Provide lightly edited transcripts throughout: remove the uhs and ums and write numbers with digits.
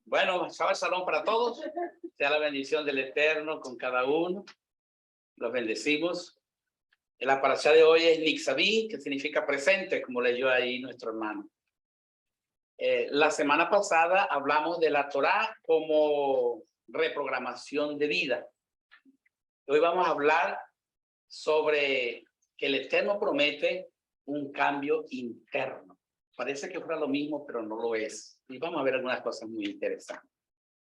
Bueno, Shabbat Shalom para todos. Sea la bendición del Eterno con cada uno. Los bendecimos. La parashá de hoy es Nitzavim, que significa presente, como leyó ahí nuestro hermano. La semana pasada hablamos de la Torá como reprogramación de vida. Hoy vamos a hablar sobre que el Eterno promete un cambio interno. Parece que fuera lo mismo, pero no lo es. Y vamos a ver algunas cosas muy interesantes.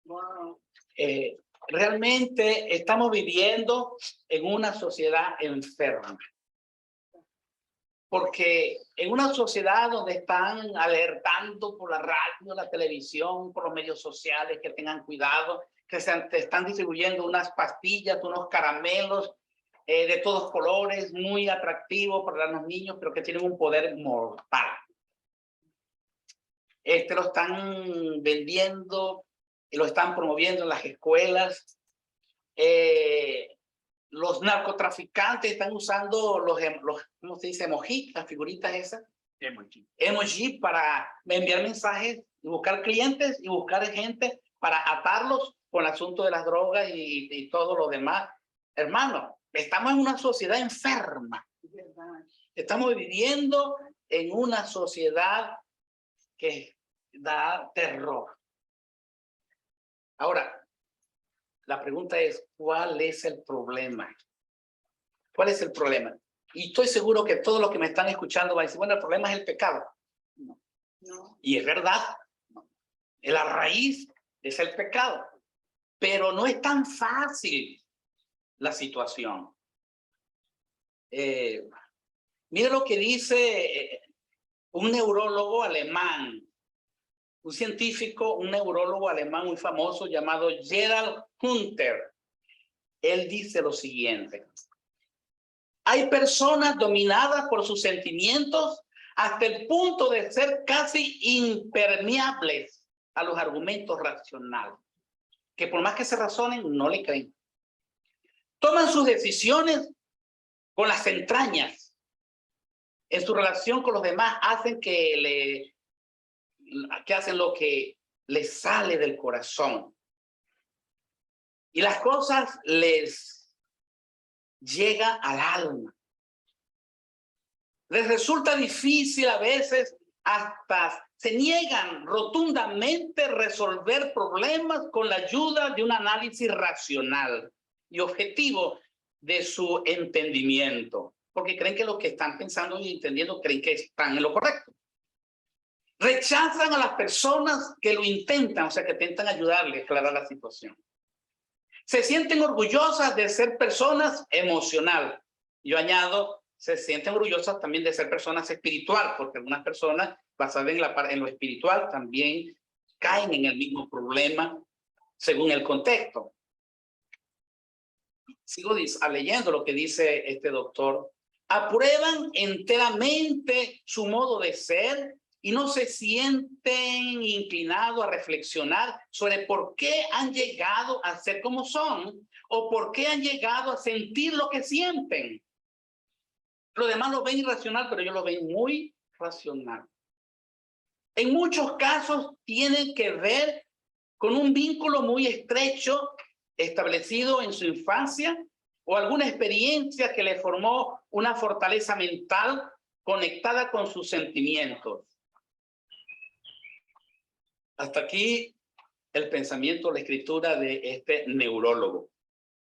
Wow. Realmente estamos viviendo en una sociedad enferma. Porque en una sociedad donde están alertando por la radio, la televisión, por los medios sociales, que tengan cuidado, que te están distribuyendo unas pastillas, unos caramelos de todos colores, muy atractivos para los niños, pero que tienen un poder mortal. Lo están vendiendo y lo están promoviendo en las escuelas. Los narcotraficantes están usando ¿cómo se dice? Emoji, las figuritas esas. Emoji para enviar mensajes y buscar clientes y buscar gente para atarlos con el asunto de las drogas y todo lo demás. Hermano, estamos en una sociedad enferma. Estamos viviendo en una sociedad que da terror. Ahora, la pregunta es, ¿cuál es el problema? ¿Cuál es el problema? Y estoy seguro que todos los que me están escuchando van a decir, bueno, el problema es el pecado. No. No. Y es verdad. No. La raíz es el pecado. Pero no es tan fácil la situación. Mire lo que dice un neurólogo alemán, un científico, un neurólogo alemán muy famoso llamado Gerald Hunter. Él dice lo siguiente: hay personas dominadas por sus sentimientos hasta el punto de ser casi impermeables a los argumentos racionales, que por más que se razonen, no le creen. Toman sus decisiones con las entrañas. En su relación con los demás hacen hacen lo que les sale del corazón. Y las cosas les llega al alma. Les resulta difícil a veces, hasta se niegan rotundamente a resolver problemas con la ayuda de un análisis racional y objetivo de su entendimiento, porque creen que lo que están pensando y entendiendo creen que están en lo correcto. Rechazan a las personas que lo intentan, o sea, que intentan ayudarles a aclarar la situación. Se sienten orgullosas de ser personas emocionales. Yo añado, se sienten orgullosas también de ser personas espirituales, porque algunas personas basadas en lo espiritual también caen en el mismo problema según el contexto. Sigo leyendo lo que dice este doctor. Aprueban enteramente su modo de ser y no se sienten inclinados a reflexionar sobre por qué han llegado a ser como son o por qué han llegado a sentir lo que sienten. Los demás lo ven irracional, pero ellos lo ven muy racional. En muchos casos tienen que ver con un vínculo muy estrecho establecido en su infancia o alguna experiencia que le formó una fortaleza mental conectada con sus sentimientos. Hasta aquí el pensamiento, la escritura de este neurólogo.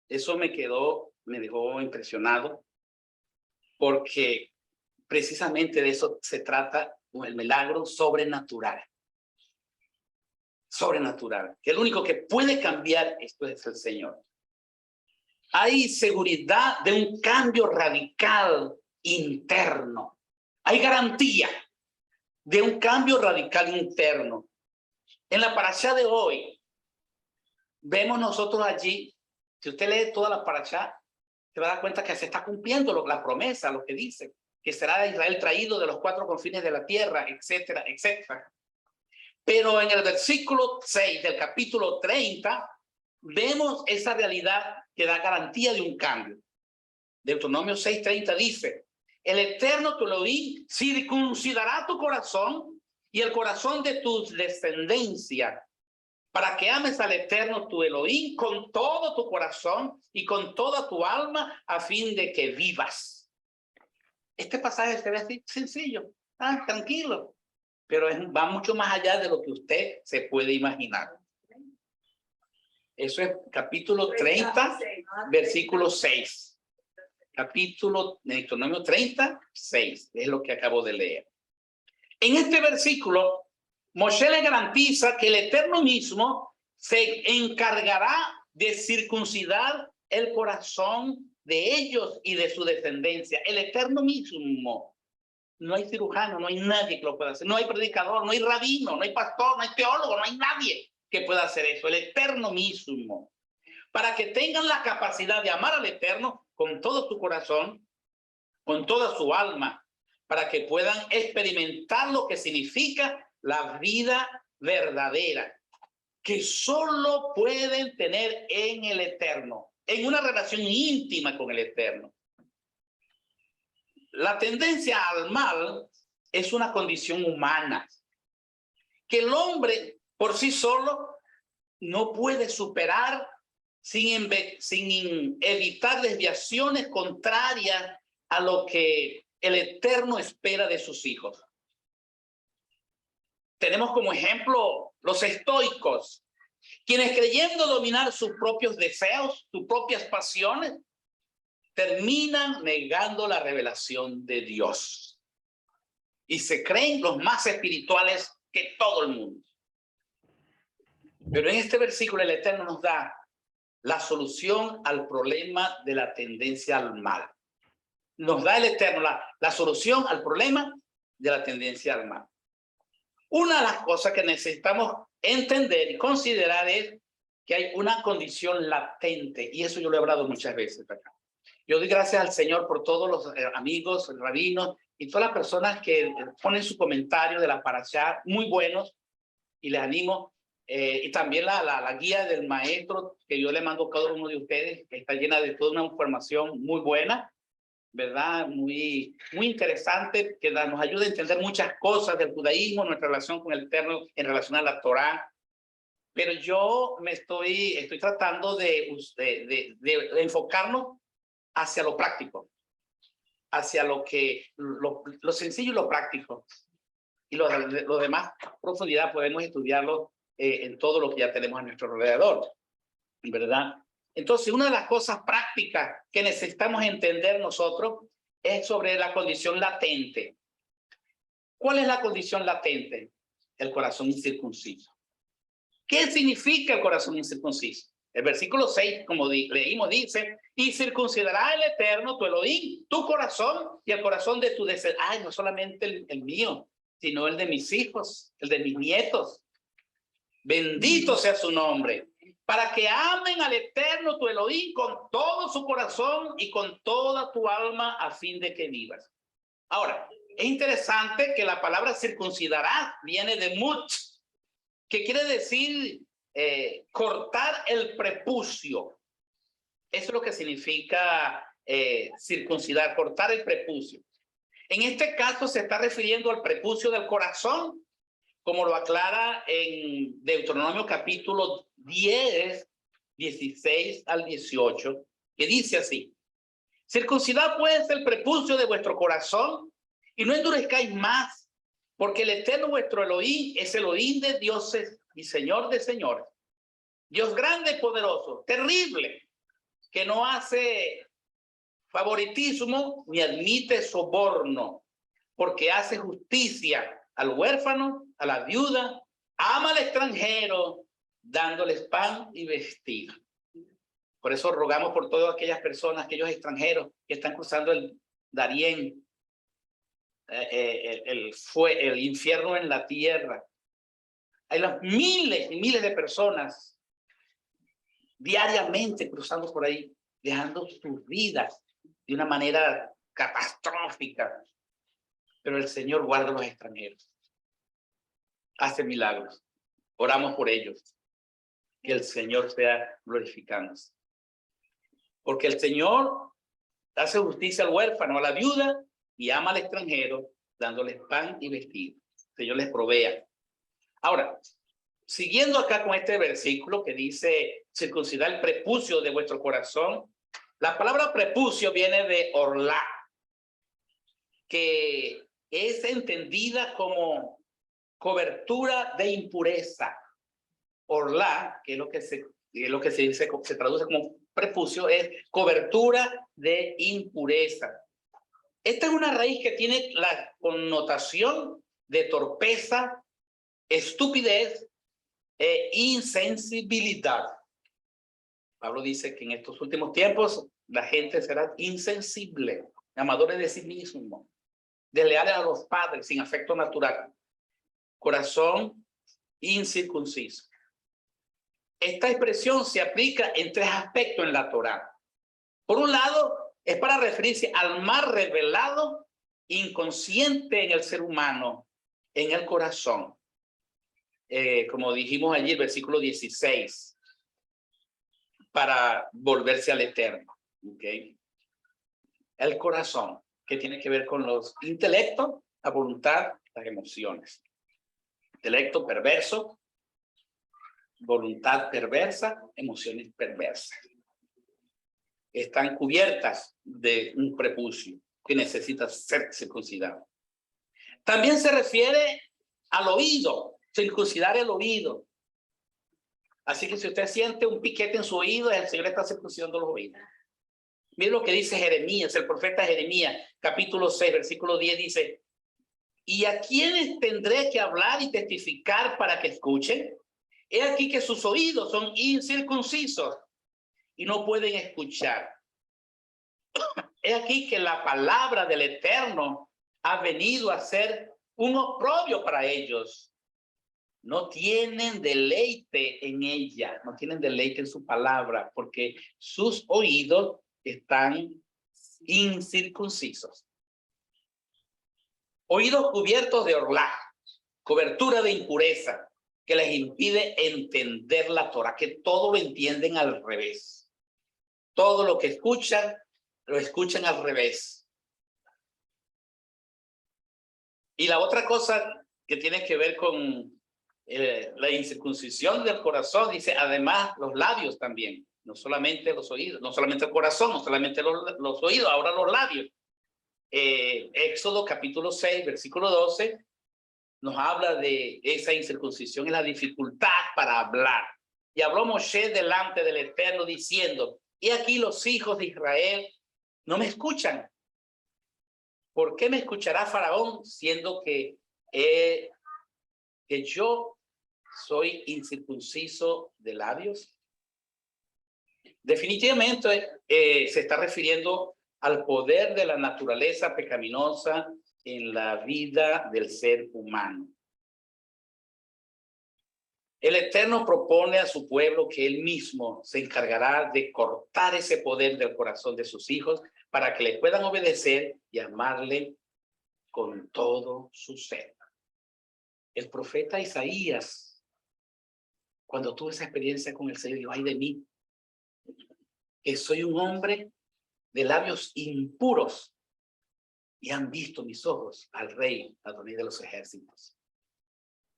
Eso me dejó impresionado, porque precisamente de eso se trata el milagro sobrenatural. Sobrenatural, que el único que puede cambiar esto es el Señor. Hay seguridad de un cambio radical interno. Hay garantía de un cambio radical interno. En la parashá de hoy, vemos nosotros allí, si usted lee toda la parashá, se va a dar cuenta que se está cumpliendo la promesa, lo que dice, que será de Israel traído de los 4 confines de la tierra, etcétera, etcétera. Pero en el versículo 6 del capítulo 30, vemos esa realidad que da garantía de un cambio. Deuteronomio 6:30 dice: el Eterno tu Elohim circuncidará tu corazón y el corazón de tu descendencia, para que ames al Eterno tu Elohim con todo tu corazón y con toda tu alma, a fin de que vivas. Este pasaje se ve así sencillo, tranquilo, pero va mucho más allá de lo que usted se puede imaginar. Eso es capítulo 30, versículo 6. Capítulo de Deuteronomio 36, es lo que acabo de leer. En este versículo, Moshe le garantiza que el Eterno mismo se encargará de circuncidar el corazón de ellos y de su descendencia. El Eterno mismo. No hay cirujano, no hay nadie que lo pueda hacer. No hay predicador, no hay rabino, no hay pastor, no hay teólogo, no hay nadie que pueda hacer eso. El Eterno mismo. Para que tengan la capacidad de amar al Eterno con todo su corazón, con toda su alma, para que puedan experimentar lo que significa la vida verdadera, que solo pueden tener en el Eterno, en una relación íntima con el Eterno. La tendencia al mal es una condición humana que el hombre por sí solo no puede superar sin evitar desviaciones contrarias a lo que el Eterno espera de sus hijos. Tenemos como ejemplo los estoicos, quienes creyendo dominar sus propios deseos, sus propias pasiones, terminan negando la revelación de Dios y se creen los más espirituales que todo el mundo. Pero en este versículo el Eterno nos da la solución al problema de la tendencia al mal. Nos da el Eterno la solución al problema de la tendencia al mal. Una de las cosas que necesitamos entender y considerar es que hay una condición latente, y eso yo lo he hablado muchas veces acá. Yo doy gracias al Señor por todos los amigos, rabinos y todas las personas que ponen su comentario de la parashá, muy buenos, y les animo. Y también la guía del maestro que yo le mando a cada uno de ustedes, que está llena de toda una información muy buena, ¿verdad? Muy interesante, que nos ayuda a entender muchas cosas del judaísmo, nuestra relación con el Eterno en relación a la Torá. Pero yo estoy tratando de enfocarnos hacia lo práctico, hacia lo sencillo y lo práctico. Y lo demás, profundidad, podemos estudiarlo en todo lo que ya tenemos a nuestro alrededor, ¿verdad? Entonces, una de las cosas prácticas que necesitamos entender nosotros es sobre la condición latente. ¿Cuál es la condición latente? El corazón incircunciso. ¿Qué significa el corazón incircunciso? El versículo 6, como leímos, dice, y circuncidará el Eterno tu Elohim, tu corazón y el corazón de tu descendencia. Ay, no solamente el mío, sino el de mis hijos, el de mis nietos. Bendito sea su nombre, para que amen al Eterno tu Elohim con todo su corazón y con toda tu alma, a fin de que vivas. Ahora, es interesante que la palabra circuncidará viene de mut, que quiere decir cortar el prepucio. Eso es lo que significa circuncidar, cortar el prepucio. En este caso se está refiriendo al prepucio del corazón, como lo aclara en Deuteronomio capítulo 10, 16 al 18, que dice así: circuncidad pues el prepucio de vuestro corazón y no endurezcáis más, porque el Eterno vuestro Elohim es Elohim de dioses y Señor de señores, Dios grande y poderoso, terrible, que no hace favoritismo ni admite soborno, porque hace justicia al huérfano, a la viuda, ama al extranjero, dándoles pan y vestido. Por eso rogamos por todas aquellas personas, aquellos extranjeros que están cruzando el Darién, el infierno en la tierra. Hay los miles y miles de personas diariamente cruzando por ahí, dejando sus vidas de una manera catastrófica. Pero el Señor guarda a los extranjeros, hace milagros. Oramos por ellos, que el Señor sea glorificándose. Porque el Señor hace justicia al huérfano, a la viuda, y ama al extranjero, dándoles pan y vestido. Que Dios les provea. Ahora, siguiendo acá con este versículo que dice circuncidar el prepucio de vuestro corazón, la palabra prepucio viene de orlá, que es entendida como cobertura de impureza. Orlá, que es lo que se dice, se traduce como prepucio, es cobertura de impureza. Esta es una raíz que tiene la connotación de torpeza, estupidez e insensibilidad. Pablo dice que en estos últimos tiempos la gente será insensible, amadores de sí mismo, desleales a los padres, sin afecto natural, corazón incircunciso. Esta expresión se aplica en tres aspectos en la Torá. Por un lado, es para referirse al mal revelado, inconsciente en el ser humano, en el corazón. Como dijimos allí, el versículo 16, para volverse al Eterno. ¿Okay? El corazón, que tiene que ver con los intelectos, la voluntad, las emociones. Intelecto perverso, voluntad perversa, emociones perversas. Están cubiertas de un prepucio que necesita ser circuncidado. También se refiere al oído, circuncidar el oído. Así que si usted siente un piquete en su oído, el Señor está circuncidando los oídos. Mire lo que dice Jeremías, el profeta Jeremías, capítulo 6, versículo 10, dice: ¿y a quiénes tendré que hablar y testificar para que escuchen? He aquí que sus oídos son incircuncisos y no pueden escuchar. He aquí que la palabra del Eterno ha venido a ser un oprobio para ellos. No tienen deleite en ella, no tienen deleite en su palabra, porque sus oídos están incircuncisos. Oídos cubiertos de orlá, cobertura de impureza, que les impide entender la Torah, que todo lo entienden al revés. Todo lo que escuchan, lo escuchan al revés. Y la otra cosa que tiene que ver con la incircuncisión del corazón, dice, además los labios también, no solamente los oídos, no solamente el corazón, no solamente los oídos, ahora los labios. Éxodo capítulo 6, versículo 12, nos habla de esa incircuncisión y la dificultad para hablar. Y habló Moshe delante del Eterno diciendo: y aquí los hijos de Israel no me escuchan. ¿Por qué me escuchará Faraón siendo que yo soy incircunciso de labios? Definitivamente se está refiriendo al poder de la naturaleza pecaminosa en la vida del ser humano. El Eterno propone a su pueblo que él mismo se encargará de cortar ese poder del corazón de sus hijos para que le puedan obedecer y amarle con todo su ser. El profeta Isaías, cuando tuvo esa experiencia con el Señor, dijo: ay de mí, que soy un hombre de labios impuros y han visto mis ojos al Rey, Adonai de los ejércitos.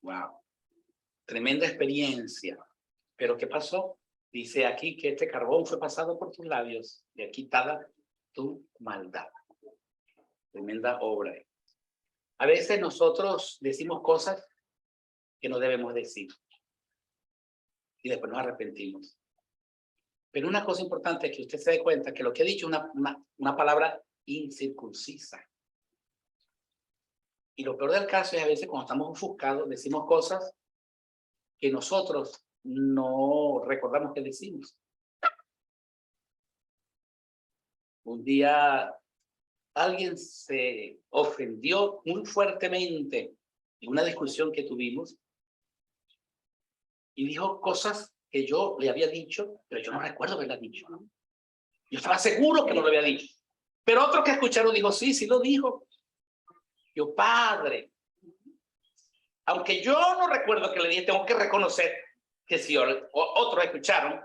Wow, tremenda experiencia. Pero ¿qué pasó? Dice aquí que este carbón fue pasado por tus labios y aquí quitada tu maldad. Tremenda obra. A veces nosotros decimos cosas que no debemos decir y después nos arrepentimos. Pero una cosa importante es que usted se dé cuenta que lo que ha dicho es una palabra incircuncisa. Y lo peor del caso es a veces cuando estamos ofuscados decimos cosas que nosotros no recordamos que decimos. Un día alguien se ofendió muy fuertemente en una discusión que tuvimos y dijo cosas que yo le había dicho, pero yo no recuerdo haberla dicho, ¿no? Yo estaba seguro que no lo había dicho. Pero otro que escucharon dijo: sí, sí lo dijo. Yo, padre, aunque yo no recuerdo que le dije, tengo que reconocer que si otros escucharon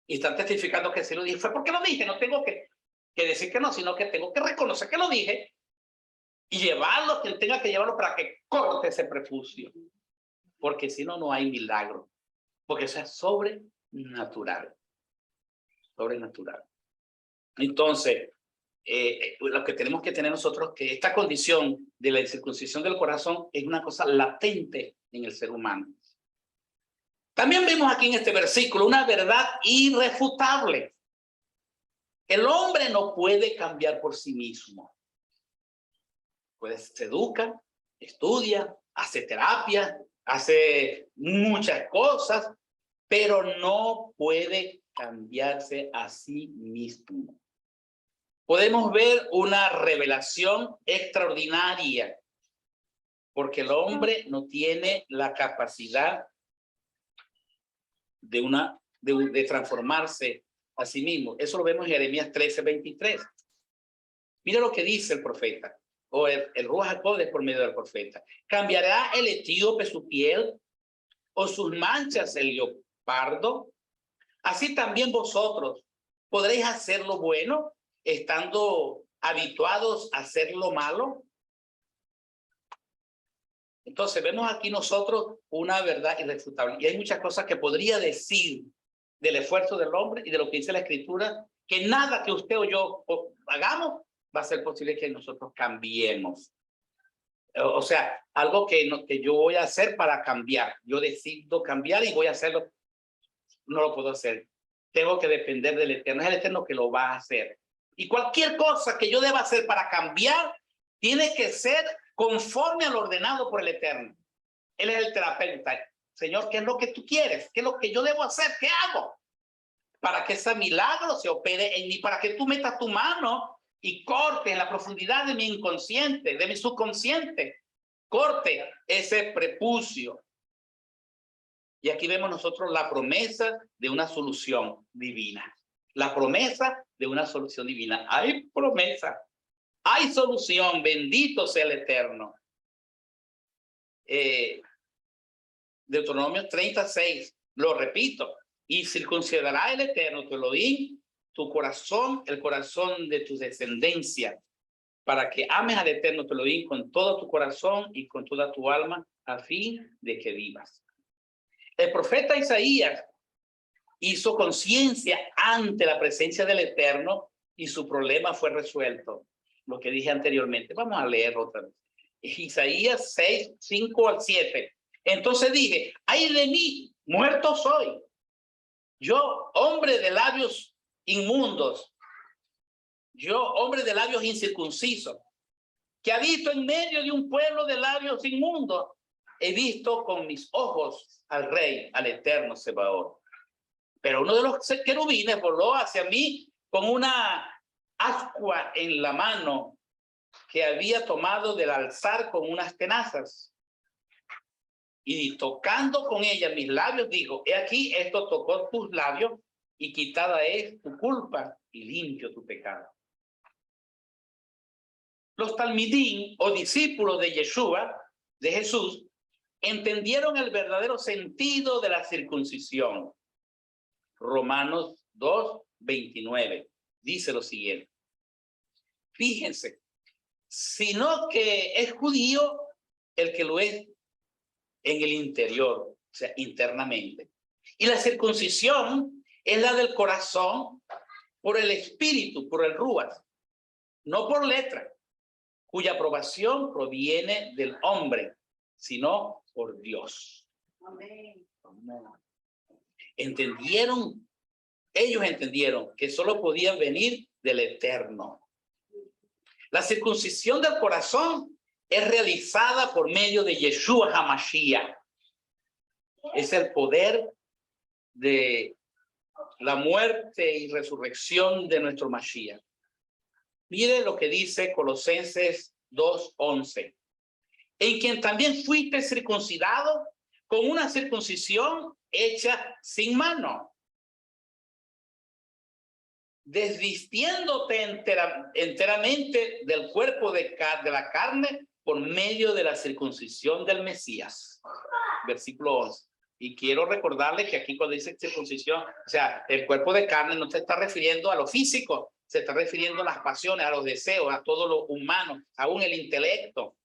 y están testificando que sí lo dije, fue porque lo dije. No tengo que decir que no, sino que tengo que reconocer que lo dije. y llevarlo, quien tenga que llevarlo para que corte ese prepucio. Porque si no, no hay milagro. Porque eso es sobrenatural. Sobrenatural. Entonces, lo que tenemos que tener nosotros es que esta condición de la incircuncisión del corazón es una cosa latente en el ser humano. También vemos aquí en este versículo una verdad irrefutable. El hombre no puede cambiar por sí mismo. Pues se educa, estudia, hace terapia, hace muchas cosas, pero no puede cambiarse a sí mismo. Podemos ver una revelación extraordinaria, porque el hombre no tiene la capacidad de transformarse a sí mismo. Eso lo vemos en Jeremías 13:23. Mira lo que dice el profeta, o el Ruach HaKodesh por medio del profeta. ¿Cambiará el etíope su piel o sus manchas el leopardo? Así también vosotros podréis hacer lo bueno estando habituados a hacer lo malo. Entonces vemos aquí nosotros una verdad irrefutable. Y hay muchas cosas que podría decir del esfuerzo del hombre y de lo que dice la Escritura, que nada que usted o yo hagamos va a ser posible que nosotros cambiemos. O sea, algo que yo voy a hacer para cambiar. Yo decido cambiar y voy a hacerlo. No lo puedo hacer. Tengo que depender del Eterno. Es el Eterno que lo va a hacer. Y cualquier cosa que yo deba hacer para cambiar tiene que ser conforme a lo ordenado por el Eterno. Él es el terapeuta. Señor, ¿qué es lo que tú quieres? ¿Qué es lo que yo debo hacer? ¿Qué hago? Para que ese milagro se opere en mí, para que tú metas tu mano y corte en la profundidad de mi inconsciente, de mi subconsciente. Corte ese prepucio. Y aquí vemos nosotros la promesa de una solución divina. La promesa de una solución divina. Hay promesa. Hay solución, bendito sea el Eterno. Deuteronomio 36, lo repito, y circuncidará el Eterno tu Elohim, tu corazón, el corazón de tu descendencia, para que ames al Eterno tu Elohim con todo tu corazón y con toda tu alma, a fin de que vivas. El profeta Isaías hizo conciencia ante la presencia del Eterno y su problema fue resuelto. Lo que dije anteriormente. Vamos a leerlo otra vez. Isaías 6, 5 al 7. Entonces dije, ay de mí, muerto soy. Yo, hombre de labios inmundos. Yo, hombre de labios incircuncisos. Que habito en medio de un pueblo de labios inmundos. He visto con mis ojos al Rey, al Eterno Sebaot. Pero uno de los querubines voló hacia mí con una ascua en la mano que había tomado del alzar con unas tenazas. Y tocando con ella mis labios, dijo, he aquí, esto tocó tus labios y quitada es tu culpa y limpio tu pecado. Los talmidín o discípulos de Yeshua, de Jesús, entendieron el verdadero sentido de la circuncisión. Romanos 2:29 dice lo siguiente. Fíjense, sino que es judío el que lo es en el interior, o sea, internamente. Y la circuncisión es la del corazón por el espíritu, por el ruach, no por letra, cuya aprobación proviene del hombre, sino por Dios. Amén. Ellos entendieron que solo podían venir del Eterno. La circuncisión del corazón es realizada por medio de Yeshua HaMashiach. Es el poder de la muerte y resurrección de nuestro Mashiach. Mire lo que dice Colosenses 2:11. En quien también fuiste circuncidado con una circuncisión hecha sin mano, desvistiéndote enteramente del cuerpo de la carne por medio de la circuncisión del Mesías. Versículo 11. Y quiero recordarle que aquí cuando dice circuncisión, o sea, el cuerpo de carne no se está refiriendo a lo físico, se está refiriendo a las pasiones, a los deseos, a todo lo humano, aún el intelecto.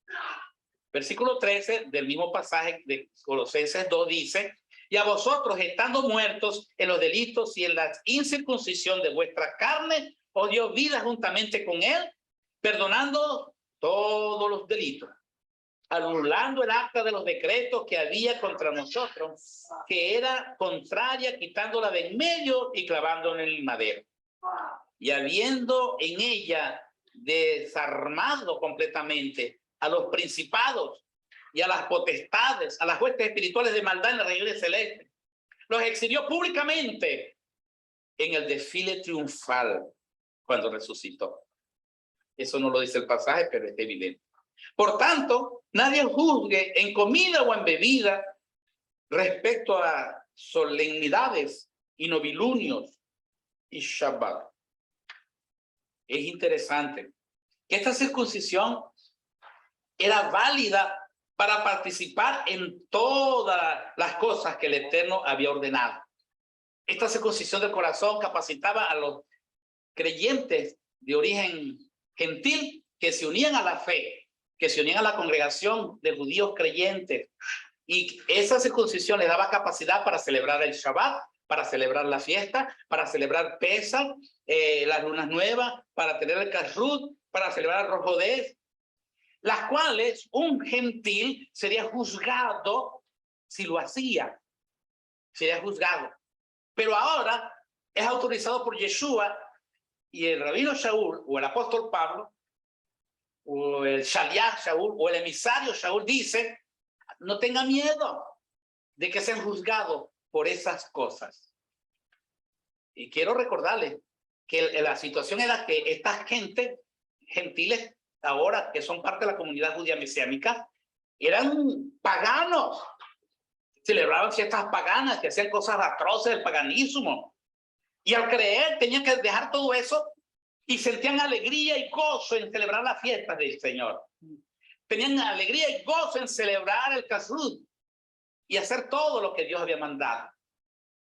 Versículo 13 del mismo pasaje de Colosenses 2 dice: y a vosotros, estando muertos en los delitos y en la incircuncisión de vuestra carne, os dio vida juntamente con él, perdonando todos los delitos, anulando el acta de los decretos que había contra nosotros, que era contraria, quitándola de en medio y clavándola en el madero. Y habiendo en ella desarmado completamente a los principados y a las potestades, a las huestes espirituales de maldad en la regiones celestes, los exhibió públicamente en el desfile triunfal cuando resucitó. Eso no lo dice el pasaje, pero es evidente. Por tanto, nadie juzgue en comida o en bebida respecto a solemnidades y novilunios y Shabbat. Es interesante que esta circuncisión era válida para participar en todas las cosas que el Eterno había ordenado. Esta circuncisión del corazón capacitaba a los creyentes de origen gentil que se unían a la fe, que se unían a la congregación de judíos creyentes, y esa circuncisión les daba capacidad para celebrar el Shabbat, para celebrar la fiesta, para celebrar Pesach, las lunas nuevas, para tener el Kashrut, para celebrar el Rosh Hodeš, las cuales un gentil sería juzgado si lo hacía, sería juzgado. Pero ahora es autorizado por Yeshua, y el rabino Shaul, o el apóstol Pablo, o el Shaliach Shaul, o el emisario Shaul dice: no tenga miedo de que sean juzgados por esas cosas. Y quiero recordarles que la situación era que esta gente, gentiles ahora que son parte de la comunidad judía mesiánica, eran paganos, celebraban fiestas paganas, que hacían cosas atroces del paganismo. Y al creer tenían que dejar todo eso y sentían alegría y gozo en celebrar las fiestas del Señor. Tenían alegría y gozo en celebrar el Kashrut y hacer todo lo que Dios había mandado.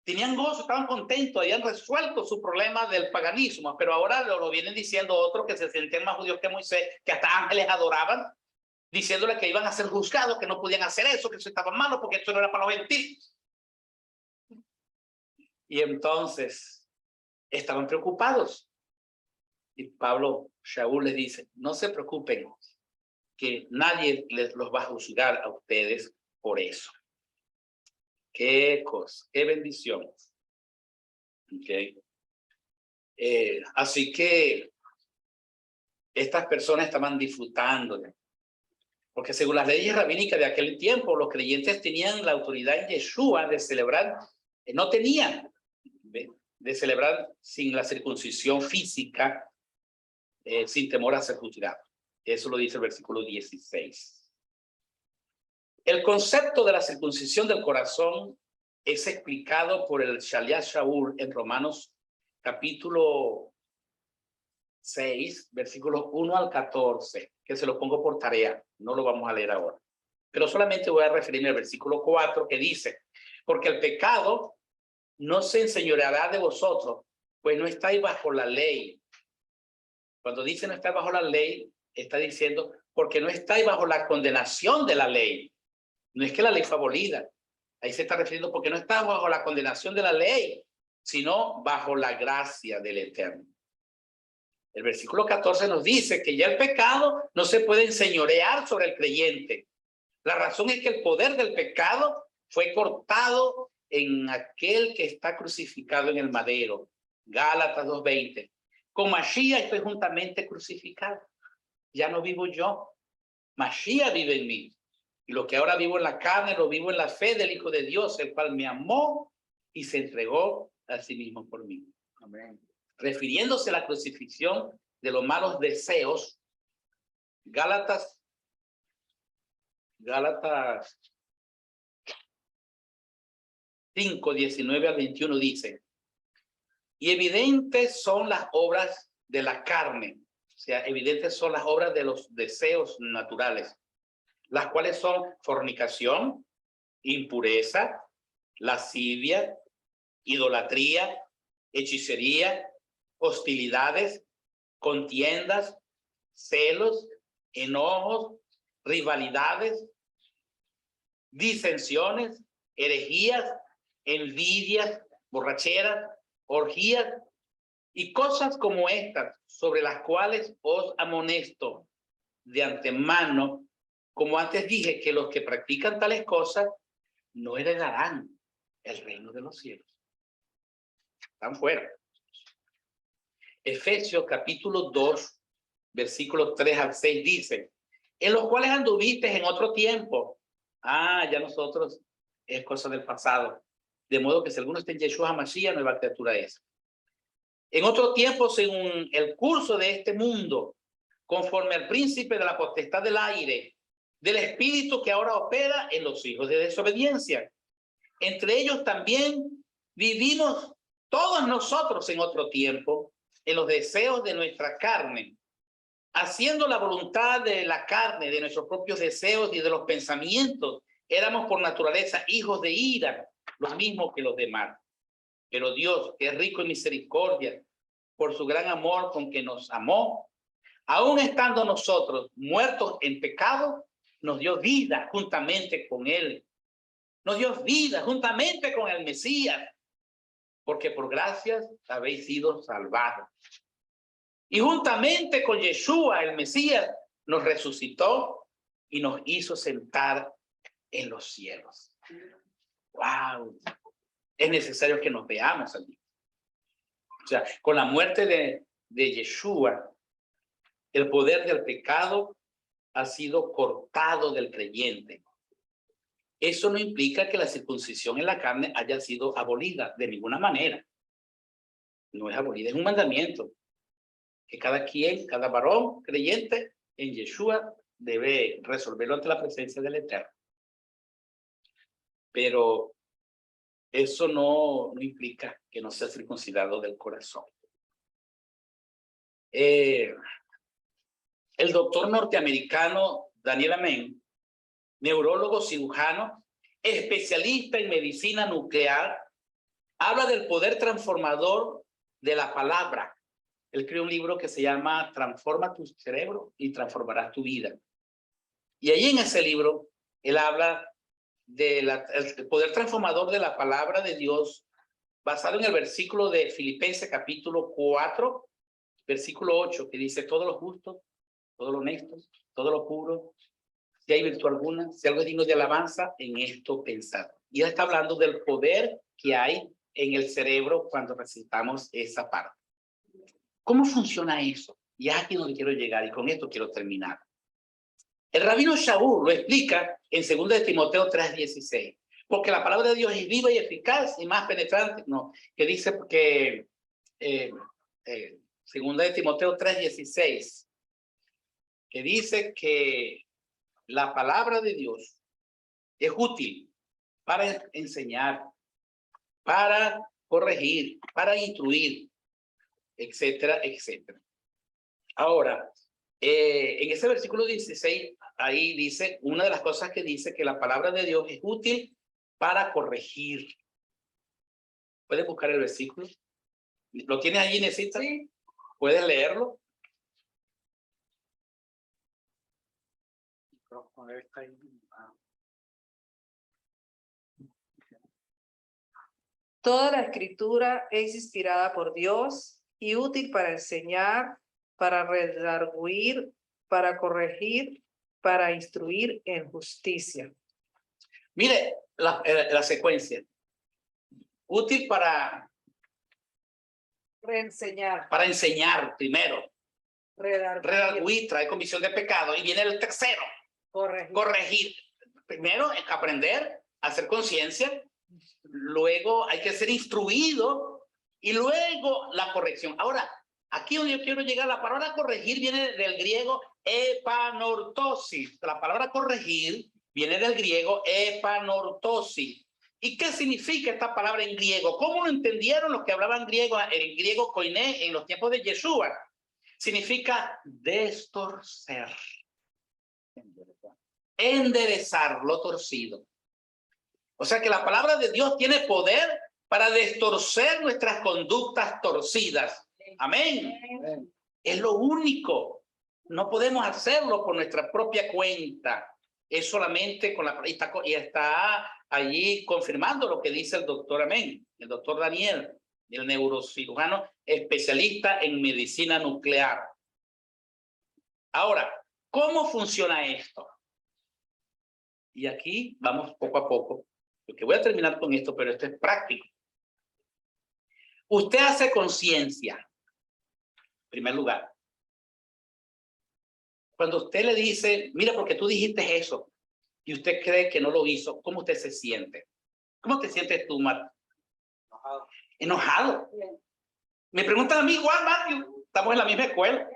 Tenían gozo, estaban contentos, habían resuelto su problema del paganismo, pero ahora lo vienen diciendo otros que se sentían más judíos que Moisés, que hasta ángeles adoraban, diciéndole que iban a ser juzgados, que no podían hacer eso, que eso estaba malo, porque esto no era para los gentiles. Y entonces estaban preocupados. Y Pablo, Shaul les dice: no se preocupen, que nadie los va a juzgar a ustedes por eso. Qué cosa, qué bendición. Okay. Así que estas personas estaban disfrutando, porque según las leyes rabínicas de aquel tiempo, los creyentes tenían la autoridad en Yeshua de celebrar, no tenían de celebrar sin la circuncisión física, sin temor a ser juzgado. Eso lo dice el versículo 16. El concepto de la circuncisión del corazón es explicado por el Shaliach Shaul en Romanos capítulo 6, versículos 1 al 14, que se lo pongo por tarea, no lo vamos a leer ahora. Pero solamente voy a referirme al versículo 4, que dice: porque el pecado no se enseñoreará de vosotros, pues no estáis bajo la ley. Cuando dice no estáis bajo la ley, está diciendo porque no estáis bajo la condenación de la ley. No es que la ley fue abolida. Ahí se está refiriendo porque no está bajo la condenación de la ley, sino bajo la gracia del Eterno. El versículo 14 nos dice que ya el pecado no se puede enseñorear sobre el creyente. La razón es que el poder del pecado fue cortado en aquel que está crucificado en el madero. Gálatas 2:20. Con Mashiach estoy juntamente crucificado. Ya no vivo yo. Mashiach vive en mí. Y lo que ahora vivo en la carne, lo vivo en la fe del Hijo de Dios, el cual me amó y se entregó a sí mismo por mí. Amén. Refiriéndose a la crucifixión de los malos deseos, Gálatas 5, 19 al 21 dice: y evidentes son las obras de la carne, o sea, evidentes son las obras de los deseos naturales, las cuales son fornicación, impureza, lascivia, idolatría, hechicería, hostilidades, contiendas, celos, enojos, rivalidades, disensiones, herejías, envidias, borracheras, orgías y cosas como estas, sobre las cuales os amonesto de antemano, como antes dije, que los que practican tales cosas no heredarán el reino de los cielos. Están fuera. Efesios capítulo 2, versículos 3 al 6 dice, en los cuales anduviste en otro tiempo. Ya nosotros es cosa del pasado. De modo que si alguno está en Yeshua HaMashiach, nueva criatura es. En otro tiempo, según el curso de este mundo, conforme al príncipe de la potestad del aire, del espíritu que ahora opera en los hijos de desobediencia. Entre ellos también vivimos todos nosotros en otro tiempo, en los deseos de nuestra carne, haciendo la voluntad de la carne, de nuestros propios deseos y de los pensamientos. Éramos por naturaleza hijos de ira, los mismos que los demás. Pero Dios, que es rico en misericordia, por su gran amor con que nos amó, aun estando nosotros muertos en pecado, nos dio vida juntamente con Él. Nos dio vida juntamente con el Mesías, porque por gracias habéis sido salvados. Y juntamente con Yeshua, el Mesías, nos resucitó y nos hizo sentar en los cielos. ¡Wow! Es necesario que nos veamos allí. O sea, con la muerte de Yeshua, el poder del pecado ha sido cortado del creyente. Eso no implica que la circuncisión en la carne haya sido abolida de ninguna manera. No es abolida, es un mandamiento que cada quien, cada varón creyente en Yeshua debe resolverlo ante la presencia del Eterno. Pero eso no implica que no sea circuncidado del corazón. El doctor norteamericano Daniel Amen, neurólogo cirujano, especialista en medicina nuclear, habla del poder transformador de la palabra. Él creó un libro que se llama Transforma tu cerebro y transformarás tu vida. Y ahí en ese libro, él habla del poder transformador de la palabra de Dios, basado en el versículo de Filipenses capítulo 4, versículo 8, que dice, todo lo justo, todo lo honesto, todo lo puro, si hay virtud alguna, si algo es digno de alabanza, en esto pensad. Y él está hablando del poder que hay en el cerebro cuando recitamos esa parte. ¿Cómo funciona eso? Y es aquí donde quiero llegar y con esto quiero terminar. El rabino Shaul lo explica en 2 de Timoteo 3:16, porque la palabra de Dios es viva y eficaz y más penetrante, no, que dice que 2 de Timoteo 3:16, que dice que la palabra de Dios es útil para enseñar, para corregir, para instruir, etcétera, etcétera. Ahora, en ese versículo 16, ahí dice, una de las cosas que dice que la palabra de Dios es útil para corregir. ¿Puedes buscar el versículo? ¿Lo tienes allí, Necesita? Sí. ¿Puedes leerlo? Toda la escritura es inspirada por Dios y útil para enseñar, para redarguir, para corregir, para instruir en justicia. Mire la secuencia. Útil para reenseñar. Para enseñar primero. Redarguir, trae convicción de pecado. Y viene el tercero. Corregir. Primero es aprender, hacer conciencia. Luego hay que ser instruido. Y luego la corrección. Ahora, aquí donde yo quiero llegar, la palabra corregir viene del griego epanortosis. La palabra corregir viene del griego epanortosis. ¿Y qué significa esta palabra en griego? ¿Cómo lo entendieron los que hablaban griego, el griego koiné en los tiempos de Yeshua? Significa destorcer. Enderezar lo torcido. O sea que la palabra de Dios tiene poder para destorcer nuestras conductas torcidas. Amén. Es lo único. No podemos hacerlo por nuestra propia cuenta. Es solamente con la... Y está allí confirmando lo que dice el doctor Amén, el doctor Daniel, el neurocirujano especialista en medicina nuclear. Ahora, ¿cómo funciona esto? Y aquí vamos poco a poco, porque voy a terminar con esto, pero esto es práctico. Usted hace conciencia, en primer lugar. Cuando usted le dice, mira, porque tú dijiste eso, y usted cree que no lo hizo, ¿cómo usted se siente? ¿Cómo te sientes tú, Marta? Enojado. ¿Enojado? Me preguntan a mí igual, Matthew. Estamos en la misma escuela.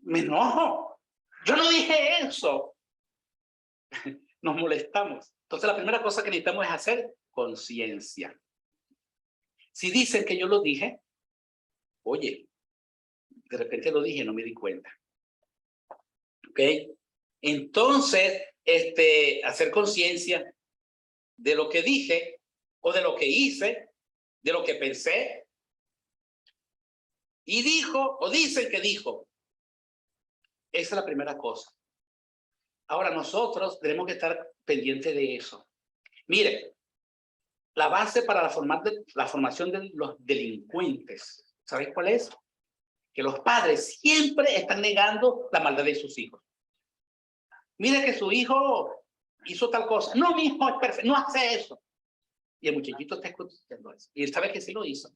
Me enojo. Yo no dije eso. Nos molestamos. Entonces, la primera cosa que necesitamos es hacer conciencia. Si dicen que yo lo dije, oye, de repente lo dije, no me di cuenta. ¿Ok? Entonces, hacer conciencia de lo que dije o de lo que hice, de lo que pensé. Y dijo o dicen que dijo. Esa es la primera cosa. Ahora nosotros tenemos que estar pendientes de eso. Mire, la base para la formación de los delincuentes, ¿sabéis cuál es? Que los padres siempre están negando la maldad de sus hijos. Mire que su hijo hizo tal cosa. No, mi hijo es perfecto, no hace eso. Y el muchachito está escuchando eso. Y él sabe que sí lo hizo.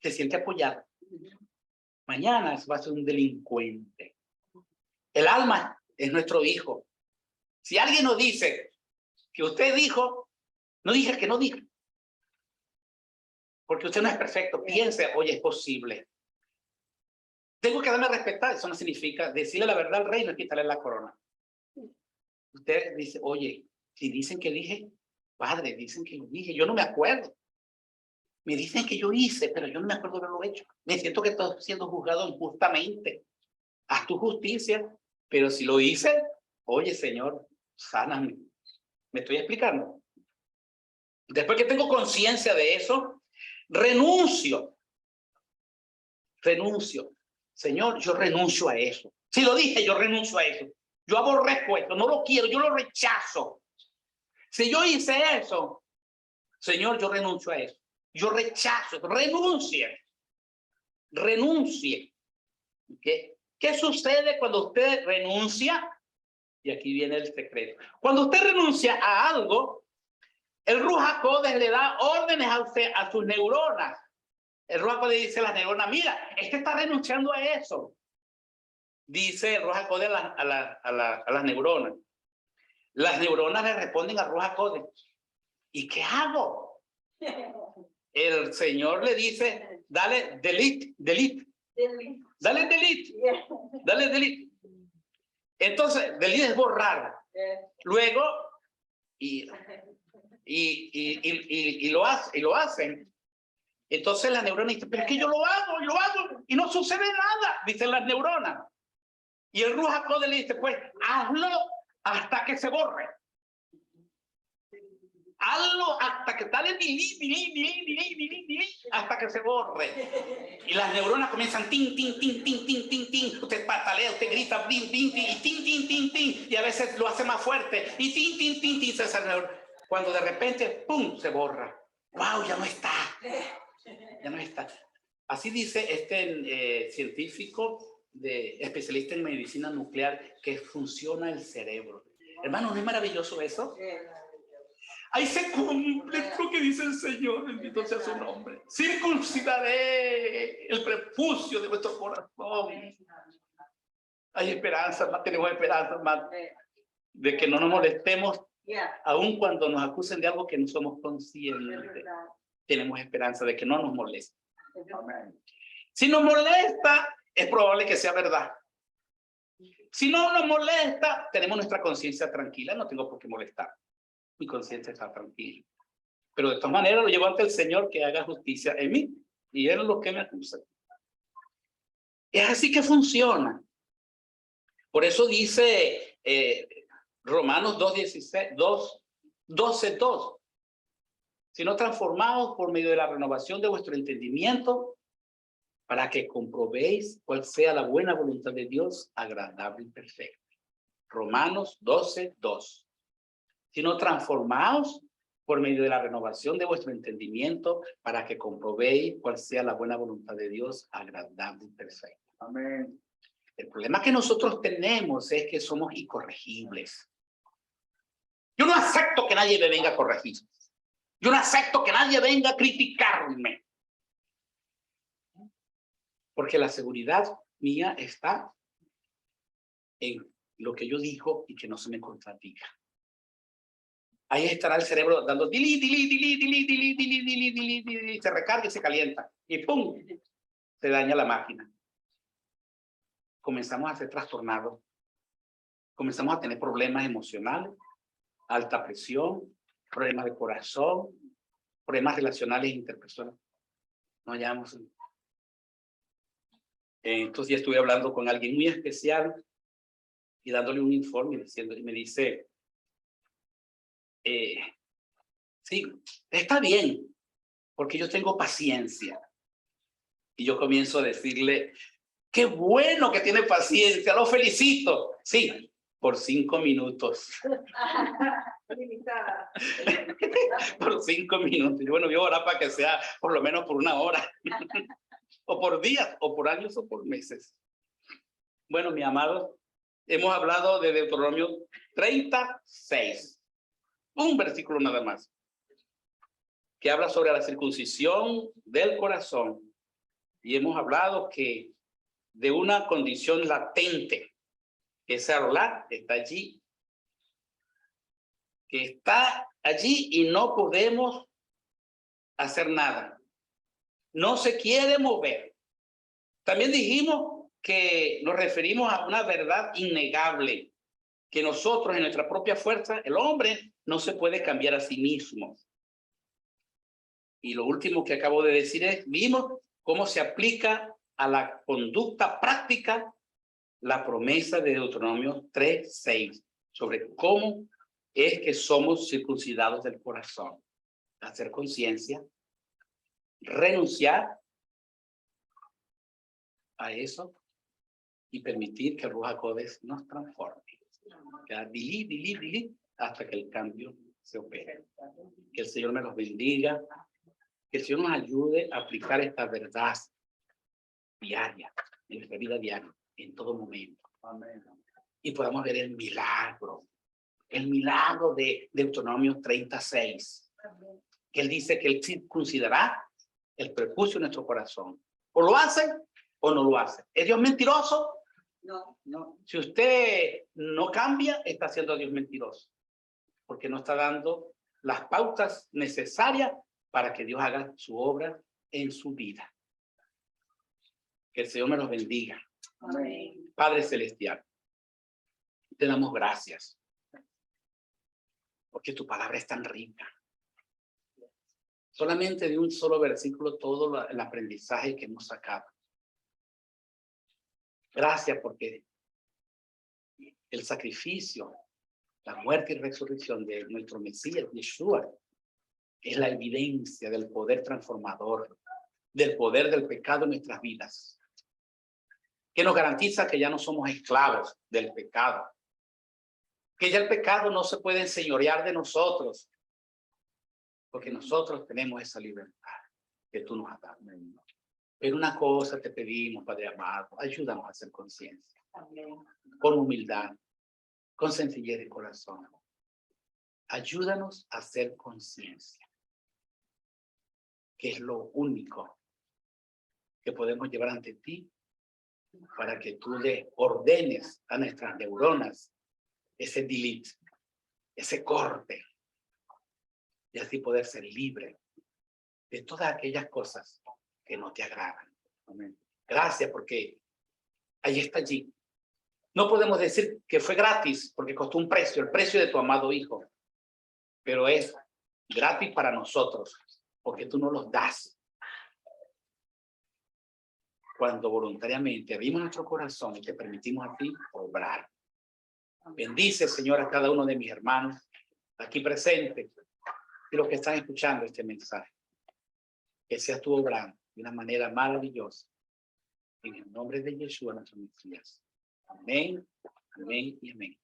Se siente apoyado. Mañana va a ser un delincuente. El alma es nuestro hijo. Si alguien nos dice que usted dijo, no dije que no dijo. Porque usted no es perfecto. Piense, oye, es posible. Tengo que darme a respetar. Eso no significa decirle la verdad al rey, no es quitarle la corona. Usted dice, oye, si dicen que dije, padre, dicen que lo dije, yo no me acuerdo. Me dicen que yo hice, pero yo no me acuerdo de haberlo hecho. Me siento que estoy siendo juzgado injustamente. Haz tu justicia, pero si lo hice, oye, Señor, sáname. ¿Me estoy explicando? Después que tengo conciencia de eso, renuncio. Renuncio. Señor, yo renuncio a eso. Si lo dije, yo renuncio a eso. Yo aborrezco esto, no lo quiero, yo lo rechazo. Si yo hice eso, Señor, yo renuncio a eso. Yo rechazo, renuncie. Renuncie. ¿Qué sucede cuando usted renuncia? Y aquí viene el secreto. Cuando usted renuncia a algo, el Ruach HaKodesh le da órdenes a sus neuronas. El Ruach HaKodesh dice a las neuronas, mira, está renunciando a eso. Dice el Ruach HaKodesh a las neuronas. Las neuronas le responden al Ruach HaKodesh. ¿Y qué hago? El Señor le dice, dale delete. Dale delete. Dale delete. Entonces, delete es borrar. Luego, y lo hacen. Entonces las neuronas dicen, pero es que yo lo hago, y no sucede nada, dicen las neuronas. Y el Ruach HaKodesh le dice, pues, hazlo hasta que se borre. Hazlo hasta que dale hasta que se borre. Y las neuronas comienzan tin. Usted patalea, usted grita blin, y tin. Y a veces lo hace más fuerte. Y tin. Cuando de repente, pum, se borra. ¡Wow! Ya no está. Ya no está. Así dice este científico especialista en medicina nuclear que funciona el cerebro. Hermano, ¿no es maravilloso eso? Ahí se cumple lo que dice el Señor, bendito sea su nombre. Circuncidaré el prepucio de vuestro corazón. Hay esperanza, tenemos esperanza, hermano, de que no nos molestemos, aun cuando nos acusen de algo que no somos conscientes. Tenemos esperanza de que no nos moleste. Si nos molesta, es probable que sea verdad. Si no nos molesta, tenemos nuestra conciencia tranquila, no tengo por qué molestar. Mi conciencia está tranquila. Pero de todas maneras lo llevo ante el Señor que haga justicia en mí. Y Él es lo que me acusa. Es así que funciona. Por eso dice Romanos 12:2. Sino transformados por medio de la renovación de vuestro entendimiento para que comprobéis cuál sea la buena voluntad de Dios, agradable y perfecta. Romanos 12:2. Sino transformaos por medio de la renovación de vuestro entendimiento, para que comprobéis cuál sea la buena voluntad de Dios, agradable y perfecta. Amén. El problema que nosotros tenemos es que somos incorregibles. Yo no acepto que nadie me venga a corregir. Yo no acepto que nadie venga a criticarme. Porque la seguridad mía está en lo que yo digo y que no se me contradiga. Ahí estará el cerebro dando delete, se recarga y se calienta. Y ¡pum! Se daña la máquina. Comenzamos a ser trastornados. Comenzamos a tener problemas emocionales, alta presión, problemas de corazón, problemas relacionales interpersonales. No hallamos. Entonces ya estuve hablando con alguien muy especial y dándole un informe y me dice, sí, está bien, porque yo tengo paciencia. Y yo comienzo a decirle, qué bueno que tiene paciencia, lo felicito. Sí, por 5 minutos. Por 5 minutos. Y bueno, voy a orar para que sea por lo menos por 1 hora. O por días, o por años, o por meses. Bueno, mi amado, hemos hablado de Deuteronomio 36. Un versículo nada más, que habla sobre la circuncisión del corazón. Y hemos hablado que de una condición latente, que esa Arolá está allí, que está allí y no podemos hacer nada. No se quiere mover. También dijimos que nos referimos a una verdad innegable, que nosotros en nuestra propia fuerza, el hombre no se puede cambiar a sí mismo. Y lo último que acabo de decir es, vimos cómo se aplica a la conducta práctica la promesa de Deuteronomio 3:6, sobre cómo es que somos circuncidados del corazón. Hacer conciencia, renunciar a eso y permitir que el Ruach HaKodesh nos transforme. Quedar hasta que el cambio se opere. Que el Señor me los bendiga, que el Señor nos ayude a aplicar esta verdad diaria, en nuestra vida diaria, en todo momento. Amén. Y podamos ver el milagro de Deuteronomio 36. Amén. Que Él dice que Él circuncidará el prepucio de nuestro corazón. O lo hace o no lo hace. ¿Es Dios mentiroso? No. No. Si usted no cambia, está siendo Dios mentiroso. Porque no está dando las pautas necesarias para que Dios haga su obra en su vida. Que el Señor me los bendiga. Amén. Padre Celestial, te damos gracias. Porque tu palabra es tan rica. Solamente de un solo versículo todo el aprendizaje que hemos sacado. Gracias porque el sacrificio, la muerte y resurrección de nuestro Mesías, Yeshua, es la evidencia del poder transformador, del poder del pecado en nuestras vidas, que nos garantiza que ya no somos esclavos del pecado, que ya el pecado no se puede enseñorear de nosotros, porque nosotros tenemos esa libertad que tú nos has dado. Pero una cosa te pedimos, Padre amado, ayúdanos a hacer conciencia, con humildad, con sencillez de corazón. Ayúdanos a hacer conciencia, que es lo único que podemos llevar ante ti para que tú le ordenes a nuestras neuronas ese delete, ese corte, y así poder ser libre de todas aquellas cosas que no te agradan. Amén. Gracias porque ahí está allí. No podemos decir que fue gratis porque costó un precio, el precio de tu amado Hijo, pero es gratis para nosotros porque tú nos los das. Cuando voluntariamente abrimos nuestro corazón y te permitimos a ti obrar. Bendice, Señor, a cada uno de mis hermanos aquí presentes y los que están escuchando este mensaje. Que seas tú obrando de una manera maravillosa En el nombre de Yeshua, nuestro Mesías. Amén, amén y amén.